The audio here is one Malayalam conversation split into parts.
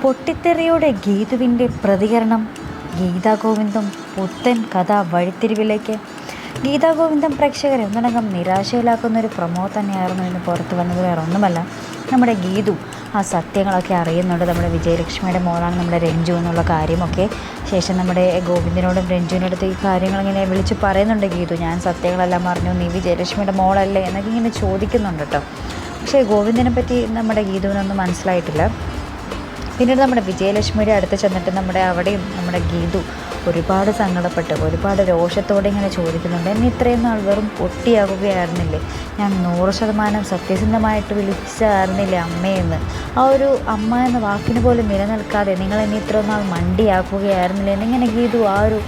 പൊട്ടിത്തെറിയോടെ ഗീതുവിൻ്റെ പ്രതികരണം. ഗീതാ ഗോവിന്ദം പുത്തൻ കഥ വഴിത്തിരിവിലേക്ക്. ഗീതാ ഗോവിന്ദം പ്രേക്ഷകരെ ഒന്നടങ്കം നിരാശയിലാക്കുന്നൊരു പ്രൊമോ തന്നെയായിരുന്നു ഇന്ന് പുറത്ത് വന്നത്. വേറെ ഒന്നുമല്ല, നമ്മുടെ ഗീതു ആ സത്യങ്ങളൊക്കെ അറിയുന്നുണ്ട്. നമ്മുടെ വിജയലക്ഷ്മിയുടെ മോളാണ് നമ്മുടെ രഞ്ജു എന്നുള്ള കാര്യമൊക്കെ ശേഷം നമ്മുടെ ഗോവിന്ദനോടും രഞ്ജുവിനടുത്ത് ഈ കാര്യങ്ങളിങ്ങനെ വിളിച്ച് പറയുന്നുണ്ട് ഗീതു. ഞാൻ സത്യങ്ങളെല്ലാം അറിഞ്ഞു, നീ വിജയലക്ഷ്മിയുടെ മോളല്ലേ എന്നൊക്കെ ഇങ്ങനെ ചോദിക്കുന്നുണ്ട് കേട്ടോ. പക്ഷേ ഗോവിന്ദനെ പറ്റി നമ്മുടെ ഗീതുവിനൊന്നും മനസ്സിലായിട്ടില്ല. പിന്നീട് നമ്മുടെ വിജയലക്ഷ്മിയുടെ അടുത്ത് ചെന്നിട്ട് അവിടെയും നമ്മുടെ ഗീതു ഒരുപാട് സങ്കടപ്പെട്ട് ഒരുപാട് രോഷത്തോടെ ഇങ്ങനെ ചോദിക്കുന്നുണ്ട്, എന്നെ ഇത്രയും നാൾ വെറും പൊട്ടിയാകുകയായിരുന്നില്ലേ, ഞാൻ 100% സത്യസന്ധമായിട്ട് വിളിച്ചായിരുന്നില്ലേ അമ്മയെന്ന്, ആ ഒരു അമ്മ എന്ന വാക്കിന് പോലും നിലനിൽക്കാതെ നിങ്ങൾ എന്നെ ഇത്രയും നാൾ മണ്ടിയാക്കുകയായിരുന്നില്ലേ എന്നിങ്ങനെ ഗീതു ആ ഒരു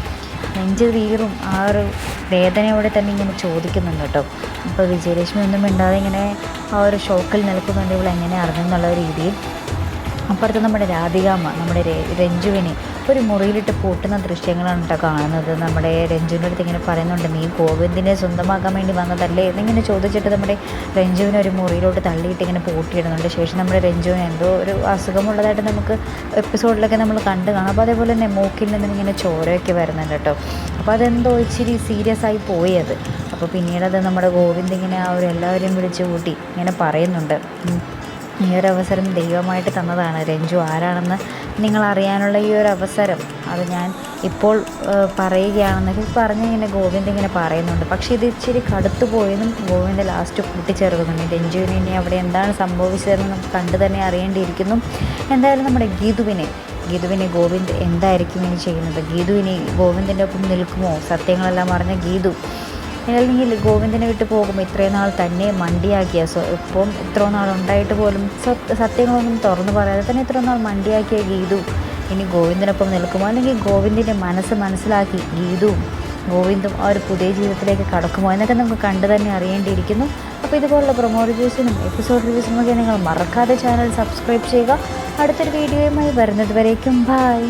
നെഞ്ച് വീറും ആ ഒരു വേദനയോടെ തന്നെ ഇങ്ങനെ ചോദിക്കുന്നുണ്ട് കേട്ടോ. അപ്പോൾ വിജയലക്ഷ്മി ഒന്നും മിണ്ടാതെ ഇങ്ങനെ ആ ഒരു ഷോക്കിൽ നിൽക്കുന്നുണ്ട്, ഇവൾ എങ്ങനെ അറിഞ്ഞെന്നുള്ള രീതിയിൽ. അപ്പുറത്ത് നമ്മുടെ രാധികാമ്മ നമ്മുടെ രഞ്ജുവിനെ ഒരു മുറിയിലിട്ട് പൂട്ടുന്ന ദൃശ്യങ്ങളാണ് കേട്ടോ കാണുന്നത്. നമ്മുടെ രഞ്ജുവിൻ്റെ അടുത്ത് ഇങ്ങനെ പറയുന്നുണ്ട്, നീ ഗോവിന്ദിനെ സ്വന്തമാക്കാൻ വേണ്ടി വന്നതല്ലേ എന്നിങ്ങനെ ചോദിച്ചിട്ട് നമ്മുടെ രഞ്ജുവിനെ ഒരു മുറിയിലോട്ട് തള്ളിയിട്ട് ഇങ്ങനെ പൂട്ടിയിടുന്നുണ്ട്. ശേഷം നമ്മുടെ രഞ്ജുവിന് എന്തോ ഒരു അസുഖമുള്ളതായിട്ട് നമുക്ക് എപ്പിസോഡിലൊക്കെ നമ്മൾ കണ്ടു കാണാം. അപ്പോൾ അതേപോലെ തന്നെ മൂക്കിൽ നിന്നും ഇങ്ങനെ ചോരയൊക്കെ വരുന്നുണ്ട് കേട്ടോ. അപ്പോൾ അതെന്തോ ഇച്ചിരി സീരിയസ് ആയി പോയി അത്. അപ്പോൾ പിന്നീടത് നമ്മുടെ ഗോവിന്ദ് ഇങ്ങനെ ആ ഒരു എല്ലാവരെയും വിളിച്ചു കൂട്ടി ഇങ്ങനെ പറയുന്നുണ്ട്, ഈ ഒരു അവസരം ദൈവമായിട്ട് തന്നതാണ്, രഞ്ജു ആരാണെന്ന് നിങ്ങൾ അറിയാനുള്ള ഈ ഒരു അവസരം അത് ഞാൻ ഇപ്പോൾ പറയുകയാണെന്നൊക്കെ പറഞ്ഞിങ്ങനെ ഗോവിന്ദ് ഇങ്ങനെ പറയുന്നുണ്ട്. പക്ഷേ ഇത് ഇച്ചിരി കടുത്തു പോയെന്നും ഗോവിന്ദ് ലാസ്റ്റ് കൂട്ടിച്ചേർക്കുന്നുണ്ട്. രഞ്ജുവിന് ഇനി അവിടെ എന്താണ് സംഭവിച്ചതെന്ന് നമുക്ക് കണ്ടു തന്നെ അറിയേണ്ടിയിരിക്കുന്നു. എന്തായാലും നമ്മുടെ ഗീതുവിനെ ഗോവിന്ദ് എന്തായിരിക്കും ഇനി ചെയ്യുന്നത്? ഗീതു ഇനി ഗോവിന്ദിൻ്റെ ഒപ്പം നിൽക്കുമോ? സത്യങ്ങളെല്ലാം അറിഞ്ഞ ഗീതു അല്ലെങ്കിൽ ഗോവിന്ദനെ വിട്ട് പോകുമ്പോൾ ഇത്രയും നാൾ തന്നെ മണ്ടിയാക്കിയ ഇപ്പം ഇത്രയും നാൾ ഉണ്ടായിട്ട് പോലും സത്യങ്ങളൊന്നും തുറന്നു പറയാതെ തന്നെ ഇത്രയും നാൾ മണ്ടിയാക്കിയ ഗീതു ഇനി ഗോവിന്ദനൊപ്പം നിൽക്കുമോ? അല്ലെങ്കിൽ ഗോവിന്ദിൻ്റെ മനസ്സ് മനസ്സിലാക്കി ഗോവിന്ദും ആ ഒരു പുതിയ ജീവിതത്തിലേക്ക് കടക്കുമോ എന്നൊക്കെ നമുക്ക് കണ്ടു തന്നെ അറിയേണ്ടിയിരിക്കുന്നു. അപ്പോൾ ഇതുപോലുള്ള പ്രൊമോ റിവ്യൂസിനും എപ്പിസോഡ് റിവ്യൂസിനും ഒക്കെ നിങ്ങൾ മറക്കാതെ ചാനൽ സബ്സ്ക്രൈബ് ചെയ്യുക. അടുത്തൊരു വീഡിയോയുമായി വരുന്നത് വരേക്കും ബൈ.